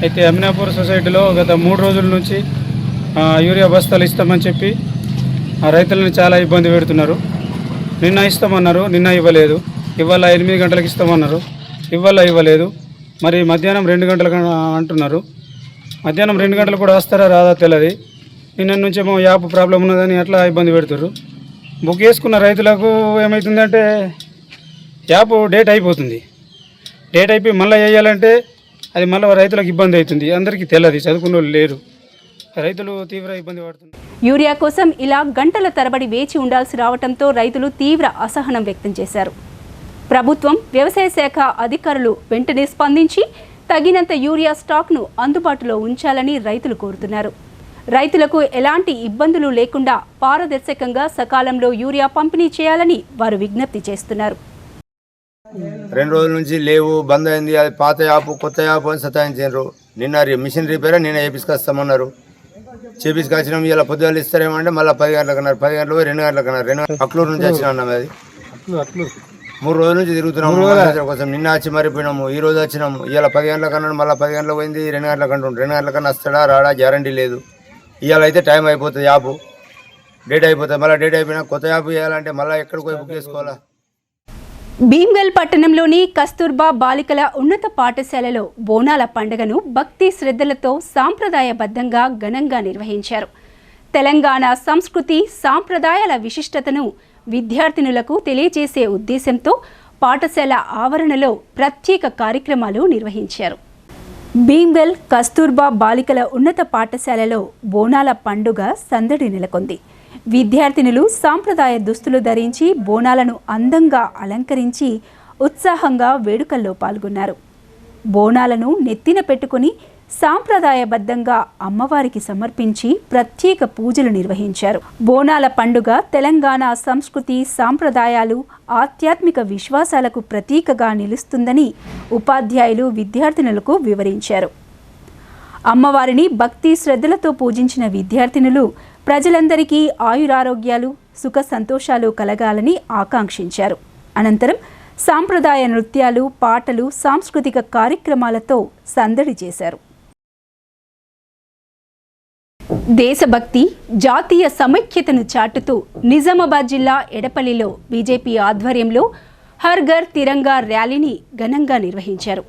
Speaker 8: అయితే అమీనాపూర్ సొసైటీలో గత 3 రోజుల నుంచి యూరియా బస్తాలు ఇస్తామని చెప్పి ఆ రైతులను చాలా ఇబ్బంది పెడుతున్నారు. నిన్న ఇస్తామన్నారు, నిన్న ఇవ్వలేదు. ఇవాళ 8 గంటలకు ఇస్తామన్నారు, ఇవాళ ఇవ్వలేదు. మరి మధ్యాహ్నం 2 గంటలకు అంటున్నారు. మధ్యాహ్నం 2 గంటలు కూడా వస్తారా రాదా తెలియదు. నిన్న నుంచేమో యాప్ ప్రాబ్లం ఉన్నదని అట్లా ఇబ్బంది పెడుతున్నారు. బుక్ చేసుకున్న రైతులకు ఏమవుతుందంటే యాప్ డేట్ అయిపోతుంది. డేట్ అయిపోయి మళ్ళీ వేయాలంటే అది మళ్ళీ రైతులకు ఇబ్బంది అవుతుంది. అందరికీ తెలియదు, చదువుకున్న వాళ్ళు లేరు. రైతులు తీవ్ర ఇబ్బంది పడుతున్నారు.
Speaker 1: యూరియా కోసం ఇలా గంటల తరబడి వేచి ఉండాల్సి రావడంతో రైతులు తీవ్ర అసహనం వ్యక్తం చేశారు. ప్రభుత్వం, వ్యవసాయ శాఖ అధికారులు వెంటనే స్పందించి తగినంత యూరియా స్టాక్ను అందుబాటులో ఉంచాలని రైతులు కోరుతున్నారు. రైతులకు ఎలాంటి ఇబ్బందులు లేకుండా పారదర్శకంగా సకాలంలో యూరియా పంపిణీ చేయాలని వారు విజ్ఞప్తి చేస్తున్నారు.
Speaker 9: 2 రోజుల నుంచి లేవు, బంద్ అయింది. అది పాత యాప్ కొత్త యాప్ అని సతాయించారు. నిన్న మిషన్ రిపేర్ నిన్న చేపించుకొస్తామన్నారు. చేపించుకొచ్చినాం. ఇలా పొద్దుగాలు ఇస్తారేమంటే మళ్ళీ 10 గంటలకు అన్నారు. 10 గంటలకు 2 గంటలకు అన్నారు. 2 అక్లూరు నుంచి వచ్చినా అన్నాం. అది 3 రోజుల నుంచి తిరుగుతున్నాము కోసం. నిన్న వచ్చి మరిపోయినాము, ఈ రోజు వచ్చినాము. ఇలా 10 గంటలకు అన్నాడు, మళ్ళీ 10 గంటలకు పోయింది. 2 గంటలకు అంటుండు. 2 గంటలకన్నా వస్తాడా రాడా గ్యారంటీ లేదు. ఇవాళ అయితే టైం అయిపోతుంది, యాప్ డేట్ అయిపోతుంది. మళ్ళీ డేట్ అయిపోయినా కొత్త యాప్ ఇవ్వాలంటే మళ్ళీ ఎక్కడికి పోయి బుక్ చేసుకోవాలా.
Speaker 1: భీమ్గల్ పట్టణంలోని కస్తూర్బా బాలికల ఉన్నత పాఠశాలలో బోనాల పండుగను భక్తి శ్రద్ధలతో సాంప్రదాయబద్ధంగా ఘనంగా నిర్వహించారు. తెలంగాణ సంస్కృతి సాంప్రదాయాల విశిష్టతను విద్యార్థినులకు తెలియజేసే ఉద్దేశంతో పాఠశాల ఆవరణలో ప్రత్యేక కార్యక్రమాలు నిర్వహించారు. భీమ్గల్ కస్తూర్బా బాలికల ఉన్నత పాఠశాలలో బోనాల పండుగ సందడి నెలకొంది. విద్యార్థినులు సాంప్రదాయ దుస్తులు ధరించి బోనాలను అందంగా అలంకరించి ఉత్సాహంగా వేడుకల్లో పాల్గొన్నారు. బోనాలను నెత్తిన పెట్టుకుని సాంప్రదాయబద్ధంగా అమ్మవారికి సమర్పించి ప్రత్యేక పూజలు నిర్వహించారు. బోనాల పండుగ తెలంగాణ సంస్కృతి సాంప్రదాయాలు ఆధ్యాత్మిక విశ్వాసాలకు ప్రతీకగా నిలుస్తుందని ఉపాధ్యాయులు విద్యార్థినులకు వివరించారు. అమ్మవారిని భక్తి శ్రద్ధలతో పూజించిన విద్యార్థినులు ప్రజలందరికీ ఆయురారోగ్యాలు సుఖ సంతోషాలు కలగాలని ఆకాంక్షించారు. అనంతరం సాంప్రదాయ నృత్యాలు పాటలు సాంస్కృతిక కార్యక్రమాలతో సందడి చేశారు. దేశభక్తి జాతీయ సమైక్యతను చాటుతూ నిజామాబాద్ జిల్లా ఎడపల్లిలో బీజేపీ ఆధ్వర్యంలో హర్ ఘర్ తిరంగా ర్యాలీని ఘనంగా నిర్వహించారు.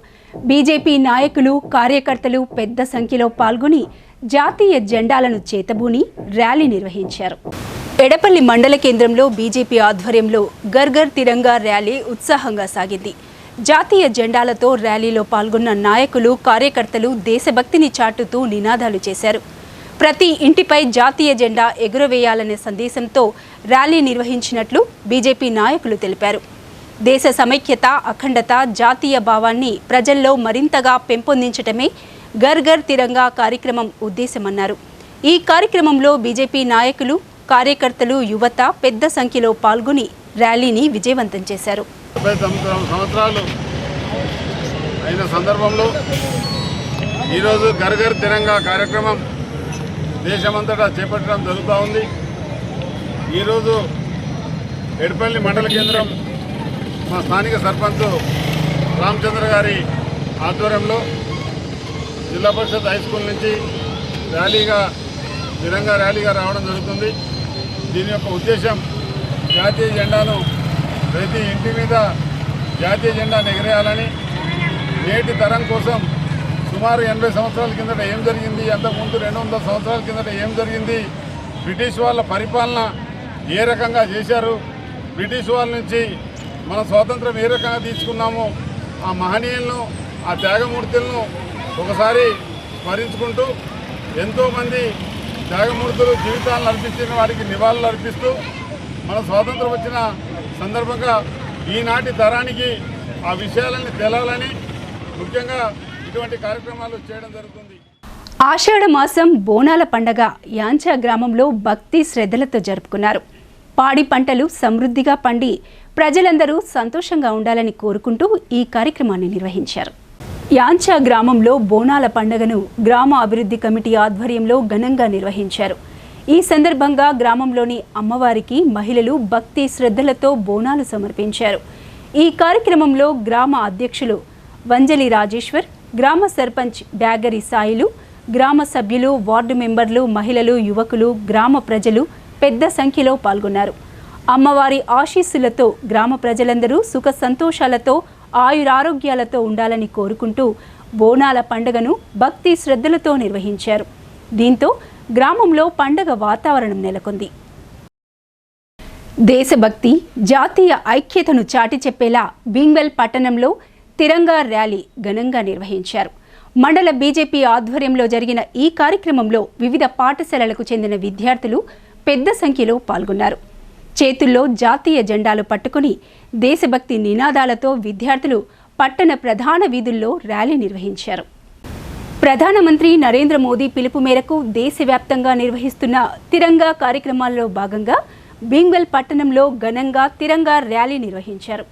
Speaker 1: బీజేపీ నాయకులు కార్యకర్తలు పెద్ద సంఖ్యలో పాల్గొని జాతీయ జెండాలను చేతబూని ర్యాలీ నిర్వహించారు. ఎడపల్లి మండల కేంద్రంలో బీజేపీ ఆధ్వర్యంలో ఘర్ ఘర్ తిరంగా ర్యాలీ ఉత్సాహంగా సాగింది. జాతీయ జెండాలతో ర్యాలీలో పాల్గొన్న నాయకులు కార్యకర్తలు దేశభక్తిని చాటుతూ నినాదాలు చేశారు. ప్రతి ఇంటిపై జాతీయ జెండా ఎగురవేయాలనే సందేశంతో ర్యాలీ నిర్వహించినట్లు బీజేపీ నాయకులు తెలిపారు. దేశ సమైక్యత అఖండత జాతీయ భావాన్ని ప్రజల్లో మరింతగా పెంపొందించటమే ఘర్ ఘర్ తిరంగా కార్యక్రమం ఉద్దేశమన్నారు. ఈ కార్యక్రమంలో బీజేపీ నాయకులు కార్యకర్తలు యువత పెద్ద సంఖ్యలో పాల్గొని ర్యాలీని విజయవంతం చేశారు.
Speaker 5: 70 సంవత్సరాలు అయిన సందర్భంలో ఈరోజు ఘర్ ఘర్ తిరంగా కార్యక్రమం దేశమంతటా చేపట్టడం జరుగుతూ ఉంది. ఈరోజు ఎడపల్లి మండల కేంద్రం మా స్థానిక సర్పంచ్ రామచంద్ర గారి ఆధ్వర్యంలో జిల్లా పరిషత్ హై స్కూల్ నుంచి తిరంగా ర్యాలీగా రావడం జరుగుతుంది. దీని యొక్క ఉద్దేశం జాతీయ జెండాను ప్రతి ఇంటి మీద జాతీయ జెండాను ఎగరేయాలని, నేటి తరం కోసం సుమారు 80 సంవత్సరాల కిందట ఏం జరిగింది, అంతకుముందు 200 సంవత్సరాల కిందట ఏం జరిగింది, బ్రిటిష్ వాళ్ళ పరిపాలన ఏ రకంగా చేశారు, బ్రిటిష్ వాళ్ళ నుంచి మన స్వాతంత్రం ఏ రకంగా తీసుకున్నామో ఆ మహనీయులను ఆ త్యాగమూర్తులను ఒకసారి స్మరించుకుంటూ ఎంతోమంది త్యాగమూర్తులు జీవితాలను అర్పించిన వారికి నివాళులు అర్పిస్తూ మన స్వాతంత్రం వచ్చిన సందర్భంగా ఈనాటి తరానికి ఆ విషయాలని తెలాలని ముఖ్యంగా ఇటువంటి కార్యక్రమాలు చేయడం జరుగుతుంది.
Speaker 1: ఆషాఢ మాసం బోనాల పండగ యాంచా గ్రామంలో భక్తి శ్రద్ధలతో జరుపుకున్నారు. పాడి పంటలు సమృద్ధిగా పండి ప్రజలందరూ సంతోషంగా ఉండాలని కోరుకుంటూ ఈ కార్యక్రమాన్ని నిర్వహించారు. యాంచా గ్రామంలో బోనాల పండుగను గ్రామ అభివృద్ధి కమిటీ ఆధ్వర్యంలో ఘనంగా నిర్వహించారు. ఈ సందర్భంగా గ్రామంలోని అమ్మవారికి మహిళలు భక్తి శ్రద్ధలతో బోనాలు సమర్పించారు. ఈ కార్యక్రమంలో గ్రామ అధ్యక్షులు వంజలి రాజేశ్వర్, గ్రామ సర్పంచ్ బ్యాగరి సాయిలు, గ్రామ సభ్యులు, వార్డు మెంబర్లు, మహిళలు, యువకులు, గ్రామ ప్రజలు పెద్ద సంఖ్యలో పాల్గొన్నారు. అమ్మవారి ఆశీస్సులతో గ్రామ ప్రజలందరూ సుఖ సంతోషాలతో ఆయురారోగ్యాలతో ఉండాలని కోరుకుంటూ బోనాల పండుగను భక్తి శ్రద్ధలతో నిర్వహించారు. దీంతో గ్రామంలో పండగ వాతావరణం నెలకొంది. దేశభక్తి జాతీయ ఐక్యతను చాటి చెప్పేలా భీమ్గల్ పట్టణంలో తిరంగా ర్యాలీ ఘనంగా నిర్వహించారు. మండల బీజేపీ ఆధ్వర్యంలో జరిగిన ఈ కార్యక్రమంలో వివిధ పాఠశాలలకు చెందిన విద్యార్థులు పెద్ద సంఖ్యలో పాల్గొన్నారు. చేతుల్లో జాతీయ జెండాలు పట్టుకుని దేశభక్తి నినాదాలతో విద్యార్థులు పట్టణ ప్రధాన వీధుల్లో ర్యాలీ నిర్వహించారు. ప్రధానమంత్రి నరేంద్ర మోదీ పిలుపు మేరకు దేశవ్యాప్తంగా నిర్వహిస్తున్న తిరంగా కార్యక్రమాల్లో భాగంగా భీమ్గల్ పట్టణంలో ఘనంగా తిరంగా ర్యాలీ నిర్వహించారు.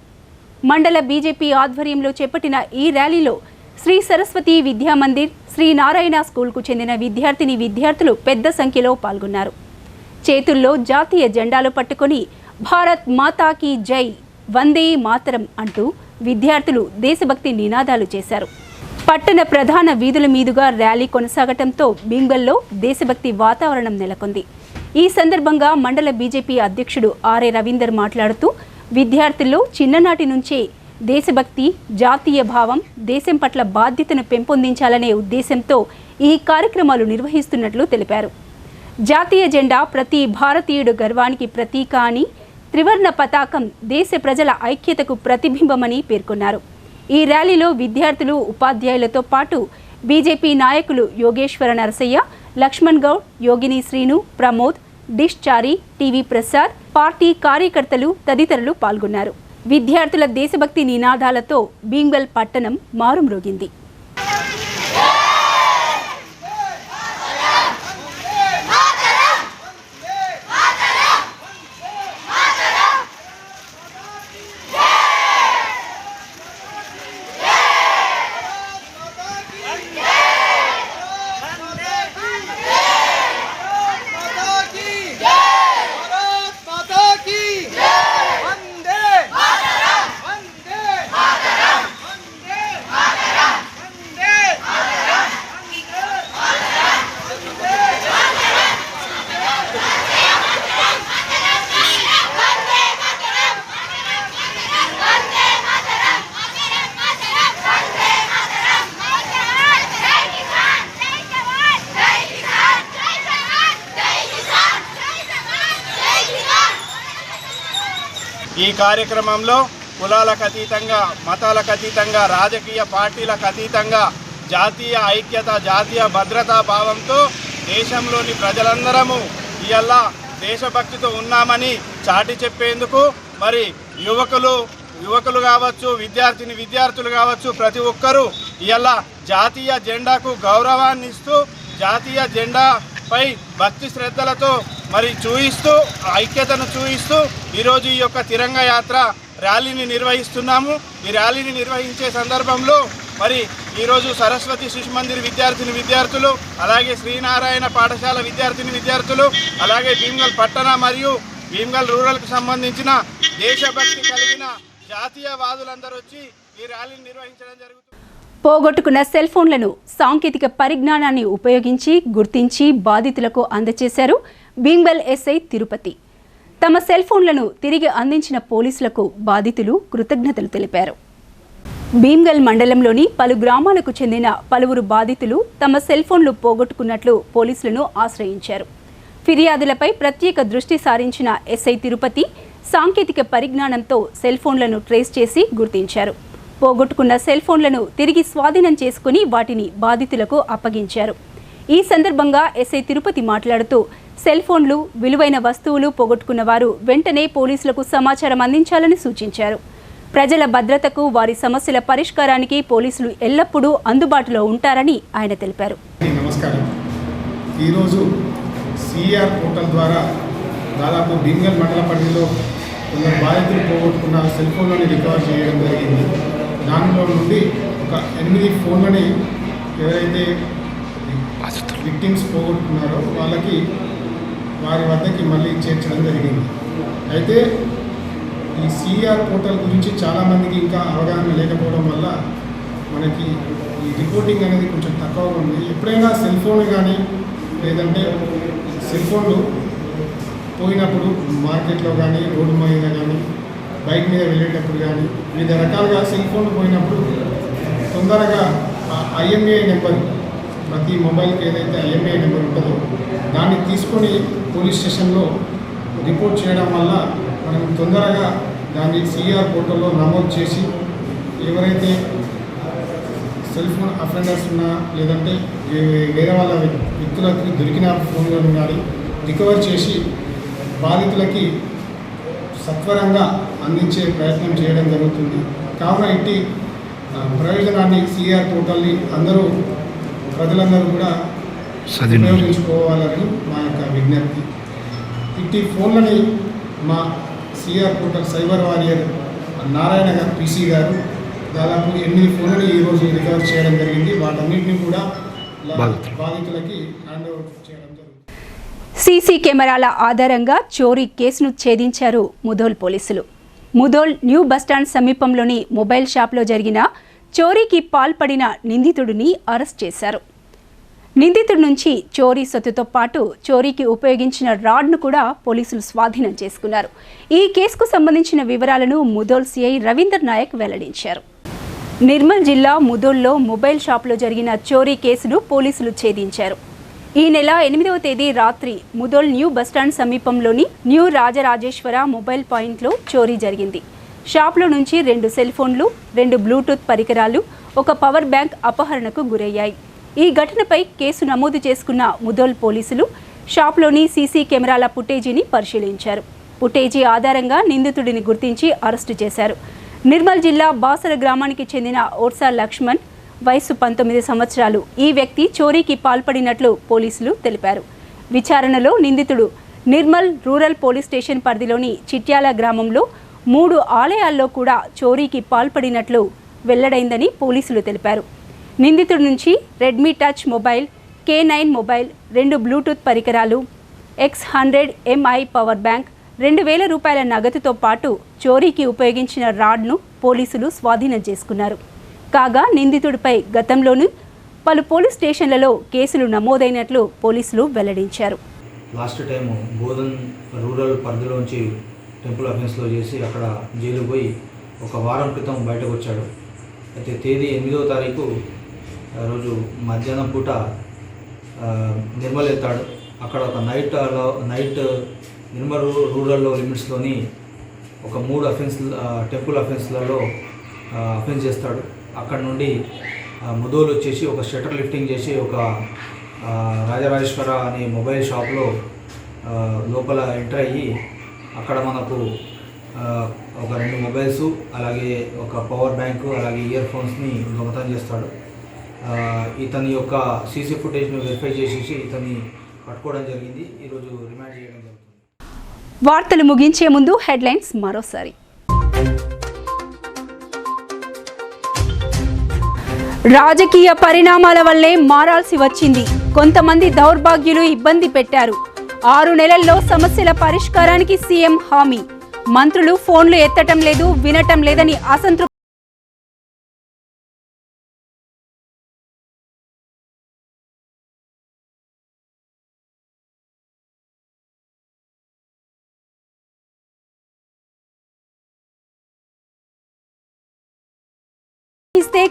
Speaker 1: మండల బీజేపీ ఆధ్వర్యంలో చేపట్టిన ఈ ర్యాలీలో శ్రీ సరస్వతి విద్యామందిర్, శ్రీ నారాయణ స్కూల్కు చెందిన విద్యార్థులు పెద్ద సంఖ్యలో పాల్గొన్నారు. చేతుల్లో జాతీయ జెండాలు పట్టుకొని భారత్ మాతా కీ జై, వందే మాతరం అంటూ విద్యార్థులు దేశభక్తి నినాదాలు చేశారు. పట్టణ ప్రధాన వీధుల మీదుగా ర్యాలీ కొనసాగటంతో భీమ్గల్లో దేశభక్తి వాతావరణం నెలకొంది. ఈ సందర్భంగా మండల బీజేపీ అధ్యక్షుడు ఆర్ఏ రవీందర్ మాట్లాడుతూ విద్యార్థుల్లో చిన్ననాటి నుంచే దేశభక్తి, జాతీయ భావం, దేశం పట్ల బాధ్యతను పెంపొందించాలనే ఉద్దేశంతో ఈ కార్యక్రమాలు నిర్వహిస్తున్నట్లు తెలిపారు. జాతీయ జెండా ప్రతి భారతీయుడు గర్వానికి ప్రతీక అని, త్రివర్ణ పతాకం దేశ ప్రజల ఐక్యతకు ప్రతిబింబమని పేర్కొన్నారు. ఈ ర్యాలీలో విద్యార్థులు, ఉపాధ్యాయులతో పాటు బీజేపీ నాయకులు యోగేశ్వర నరసయ్య, లక్ష్మణ్ గౌడ్, యోగిని శ్రీను, ప్రమోద్, డిష్ చారి, టీవీ ప్రసాద్, పార్టీ కార్యకర్తలు తదితరులు పాల్గొన్నారు. విద్యార్థుల దేశభక్తి నినాదాలతో భీమ్గల్ పట్టణం మారుమ్రోగింది.
Speaker 10: ఈ కార్యక్రమంలో కులాలకు అతీతంగా, మతాలకు అతీతంగా, రాజకీయ పార్టీలకు అతీతంగా జాతీయ ఐక్యత, జాతీయ భద్రతా భావంతో దేశంలోని ప్రజలందరము ఇవాళ దేశభక్తితో ఉన్నామని చాటి చెప్పేందుకు మరి యువకులు కావచ్చు, విద్యార్థులు కావచ్చు, ప్రతి ఒక్కరూ ఇవాళ జాతీయ జెండాకు గౌరవాన్ని ఇస్తూ, జాతీయ జెండాపై భక్తి శ్రద్ధలతో మరి చూయిస్తూ, ఐక్యతను చూయిస్తూ ఈరోజు ఈ యొక్క తిరంగ యాత్ర ర్యాలీని నిర్వహిస్తున్నాము. ఈ ర్యాలీని నిర్వహించే సందర్భంలో మరి ఈరోజు సరస్వతి శిశు మందిర్ విద్యార్థులు, అలాగే శ్రీనారాయణ పాఠశాల విద్యార్థులు, అలాగే భీమ్గల్ పట్టణ మరియు భీమ్గల్ రూరల్కు సంబంధించిన దేశభక్తి కలిగిన జాతీయవాదులందరూ వచ్చి ఈ ర్యాలీని నిర్వహించడం జరుగుతుంది.
Speaker 1: పోగొట్టుకున్న సెల్ ఫోన్లను సాంకేతిక పరిజ్ఞానాన్ని ఉపయోగించి గుర్తించి బాధితులకు అందజేశారు భీమ్గల్ ఎస్ఐ తిరుపతి. తమ సెల్ ఫోన్లను తిరిగి అందించిన పోలీసులకు బాధితులు కృతజ్ఞతలు తెలిపారు. భీమ్గల్ మండలంలోని పలు గ్రామాలకు చెందిన పలువురు బాధితులు తమ సెల్ ఫోన్లు పోగొట్టుకున్నట్లు పోలీసులను ఆశ్రయించారు. ఫిర్యాదులపై ప్రత్యేక దృష్టి సారించిన ఎస్ఐ తిరుపతి సాంకేతిక పరిజ్ఞానంతో సెల్ ఫోన్లను ట్రేస్ చేసి గుర్తించారు. పోగొట్టుకున్న సెల్ ఫోన్లను తిరిగి స్వాధీనం చేసుకుని వాటిని బాధితులకు అప్పగించారు. ఈ సందర్భంగా ఎస్ఐ తిరుపతి మాట్లాడుతూ సెల్ ఫోన్లు, విలువైన వస్తువులు పోగొట్టుకున్న వారు వెంటనే పోలీసులకు సమాచారం అందించాలని సూచించారు. ప్రజల భద్రతకు, వారి సమస్యల పరిష్కారానికి పోలీసులు ఎల్లప్పుడూ అందుబాటులో ఉంటారని ఆయన తెలిపారు.
Speaker 11: నమస్కారం. ఈరోజు సిఆర్ పోర్టల్ ద్వారా దాదాపు భీమ్గల్ మండల పరిధిలో కొందరు బాధితులు పోగొట్టుకున్న సెల్ ఫోన్లని రికవర్ చేయడం జరిగింది. దానిలో నుండి ఒక 8 ఫోన్లని ఎవరైతే విక్టిమ్స్ పోగొట్టుకున్నారో వాళ్ళకి వారి వద్దకి మళ్ళీ చేర్చడం జరిగింది. అయితే ఈ సిఆర్ పోర్టల్ గురించి చాలామందికి ఇంకా అవగాహన లేకపోవడం వల్ల మనకి ఈ రిపోర్టింగ్ అనేది కొంచెం తక్కువగా ఉంది. ఎప్పుడైనా సెల్ ఫోన్ కానీ లేదంటే సెల్ ఫోన్లు పోయినప్పుడు మార్కెట్లో కానీ, రోడ్డు మీద కానీ, బైక్ మీద వెళ్ళేటప్పుడు కానీ, వివిధ రకాలుగా సెల్ ఫోన్లు పోయినప్పుడు తొందరగా IMEI నెంబర్, ప్రతి మొబైల్కి ఏదైతే IMEI నెంబర్ ఉంటుందో దాన్ని తీసుకొని పోలీస్ స్టేషన్లో రిపోర్ట్ చేయడం వల్ల మనం తొందరగా దాన్ని సిఆర్ పోర్టల్లో నమోదు చేసి ఎవరైతే సెల్ ఫోన్ అఫెండర్స్ ఉన్నా లేదంటే వేరే వాళ్ళ వ్యక్తులకి దొరికిన ఫోన్లను కానీ రికవర్ చేసి బాధితులకి సత్వరంగా అందించే ప్రయత్నం చేయడం జరుగుతుంది. కావున ఇట్టి ప్రయోజనాన్ని సిఆర్ పోర్టల్ని ప్రజలందరూ కూడా ఉపయోగించుకోవాలని మా యొక్క విజ్ఞప్తి. ఇట్టి ఫోన్లని మా CR portal cyber warrior Narayana గారు PC గారు దాదాపు 8 ఫోన్లని ఈరోజు రికవర్ చేయడం జరిగింది. వాటన్నింటినీ కూడా బాధితులకి హ్యాండ్ ఓవర్ చేయడం జరుగుతుంది.
Speaker 1: సీసీ కెమెరాల ఆధారంగా చోరీ కేసును ఛేదించారు ముధోల్ పోలీసులు. ముధోల్ న్యూ బస్టాండ్ సమీపంలోని మొబైల్ షాప్లో జరిగిన చోరీకి పాల్పడిన నిందితుడిని అరెస్ట్ చేశారు. నిందితుడి నుంచి చోరీ సొత్తుతో పాటు చోరీకి ఉపయోగించిన రాడ్ను కూడా పోలీసులు స్వాధీనం చేసుకున్నారు. ఈ కేసుకు సంబంధించిన వివరాలను ముధోల్ సిఐ రవీందర్ నాయక్ వెల్లడించారు. నిర్మల్ జిల్లా ముధోల్లో మొబైల్ షాప్లో జరిగిన చోరీ కేసును పోలీసులు ఛేదించారు. ఈ నెల 8వ తేదీ రాత్రి ముదోల్ న్యూ బస్టాండ్ సమీపంలోని న్యూ రాజరాజేశ్వర మొబైల్ పాయింట్లో చోరీ జరిగింది. షాప్లో నుంచి 2 సెల్ ఫోన్లు, 2 బ్లూటూత్ పరికరాలు, ఒక పవర్ బ్యాంక్ అపహరణకు గురయ్యాయి. ఈ ఘటనపై కేసు నమోదు చేసుకున్న ముదోల్ పోలీసులు షాప్లోని సీసీ కెమెరాల ఫుటేజీని పరిశీలించారు. ఫుటేజీ ఆధారంగా నిందితుడిని గుర్తించి అరెస్టు చేశారు. నిర్మల్ జిల్లా బాసర గ్రామానికి చెందిన ఓర్సా లక్ష్మణ్, వయసు 19 సంవత్సరాలు. ఈ వ్యక్తి చోరీకి పాల్పడినట్లు పోలీసులు తెలిపారు. విచారణలో నిందితుడు నిర్మల్ రూరల్ పోలీస్ స్టేషన్ పరిధిలోని చిట్యాల గ్రామంలో 3 ఆలయాల్లో కూడా చోరీకి పాల్పడినట్లు వెల్లడైందని పోలీసులు తెలిపారు. నిందితుడి నుంచి Redmi touch mobile, K9 mobile, 2 Bluetooth పరికరాలు, X100 MI పవర్ బ్యాంక్, 2000 రూపాయల నగదుతో పాటు చోరీకి ఉపయోగించిన రాడ్ను పోలీసులు స్వాధీనం చేసుకున్నారు. కాగా నిందితుడిపై గతంలోనూ పలు పోలీస్ స్టేషన్లలో కేసులు నమోదైనట్లు పోలీసులు వెల్లడించారు.
Speaker 12: లాస్ట్ టైం బోధన్ రూరల్ పరిధిలోంచి టెంపుల్ ఆఫీస్లో చేసి అక్కడ జైలు పోయి ఒక వారం క్రితం బయటకు వచ్చాడు. అయితే తేదీ 8వ తారీఖు రోజు మధ్యాహ్నం పూట నిర్మల్ వెళ్తాడు. అక్కడ ఒక నైట్ నిర్మల్ రూరల్లో లిమిట్స్లోని ఒక 3 టెంపుల్ అఫెన్స్లలో అఫెన్స్ చేస్తాడు. అక్కడ నుండి ముదోలు వచ్చేసి ఒక షట్టర్ లిఫ్టింగ్ చేసి ఒక రాజరాజేశ్వర అనే మొబైల్ షాప్లో లోపల ఎంటర్ అయ్యి అక్కడ మనకు ఒక 2 మొబైల్స్, అలాగే ఒక పవర్ బ్యాంకు, అలాగే ఇయర్ ఫోన్స్ని దొంగతనం చేస్తాడు. ఇతని యొక్క సీసీ ఫుటేజ్ను వెరిఫై చేసేసి ఇతన్ని పట్టుకోవడం జరిగింది. ఈరోజు రిమాండ్ చేయడం జరుగుతుంది.
Speaker 1: వార్తలు ముగించే ముందు హెడ్లైన్స్ మరోసారి. రాజకీయ పరిణామాల వల్లే మారాల్సి వచ్చింది. కొంతమంది దౌర్భాగ్యులు ఇబ్బంది పెట్టారు. 6 నెలల్లో సమస్యల పరిష్కారానికి సీఎం హామీ. మంత్రులు ఫోన్లు ఎత్తటం లేదు, వినటం లేదని అసంతృప్తి.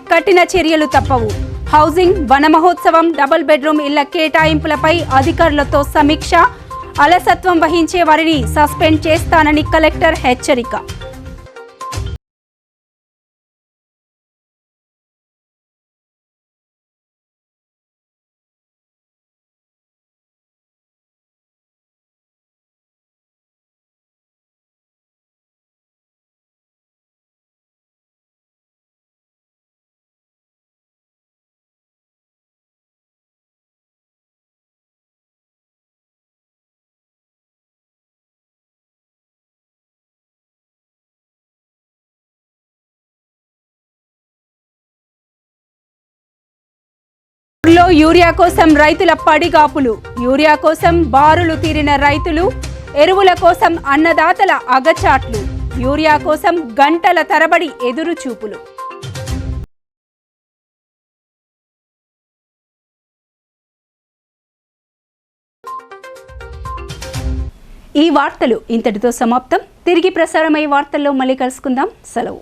Speaker 1: కఠిన చర్యలు తప్పవు. హౌసింగ్, వన మహోత్సవం, డబుల్ బెడ్రూమ్ ఇళ్ల కేటాయింపులపై అధికారులతో సమీక్ష. అలసత్వం వహించే వారిని సస్పెండ్ చేస్తానని కలెక్టర్ హెచ్చరిక. యూరియా కోసం రైతుల పడిగాపులు. యూరియా కోసం బారులు తీరిన రైతులు, ఎరువుల కోసం అన్నదాతల అగచాట్లు. యూరియా కోసం గంటల తరబడి ఎదురు చూపులు. ఈ వార్తలు ఇంతటితో సమాప్తం. తిరిగి ప్రసారమయ్యే వార్తల్లో మళ్ళీ కలుసుకుందాం. సెలవు.